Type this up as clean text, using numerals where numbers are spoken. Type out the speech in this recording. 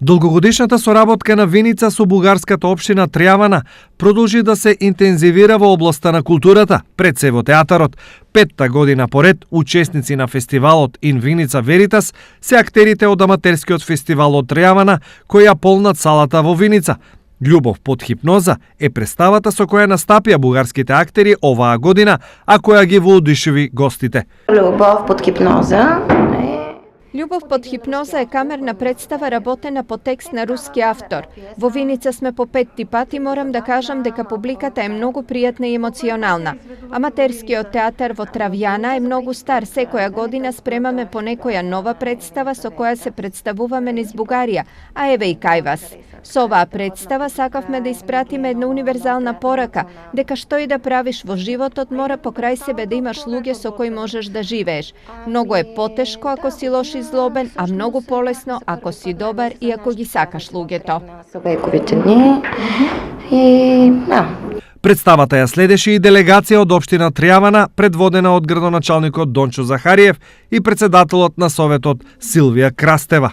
Долгогодишната соработка на Виница со бугарската општина Трјавана продолжи да се интензивира во областа на културата, пред се во театарот. Петта година поред, учесници на фестивалот In Vinica Veritas се актерите од аматерскиот фестивал од Трјавана, кој ја полнат салата во Виница. Љубов под хипноза е представата со која настапија бугарските актери оваа година, а која ги воодушеви гостите. Љубов под хипноза. Љубов под хипноза е камерна представа работена по текст на руски автор. Во Виница сме по 5 пати, морам да кажам дека публиката е многу пријатна и емоционална. Аматерскиот театар во Травјана е многу стар, секоја година спремаме по некоја нова представа со која се представуваме низ Бугарија, а еве и кај вас. Со оваа представа сакавме да испратиме една универзална порака, дека што и да правиш во животот мора покрај себе да имаш луѓе со кои можеш да живееш. Многу е потешко ако си лош и злобен, а многу полесно ако си добар и ако ги сакаш луѓето. Представата ја следеше и делегација од општина Трјавана, предводена од градоначалникот Дончо Захариев и председателот на Советот Силвија Крастева.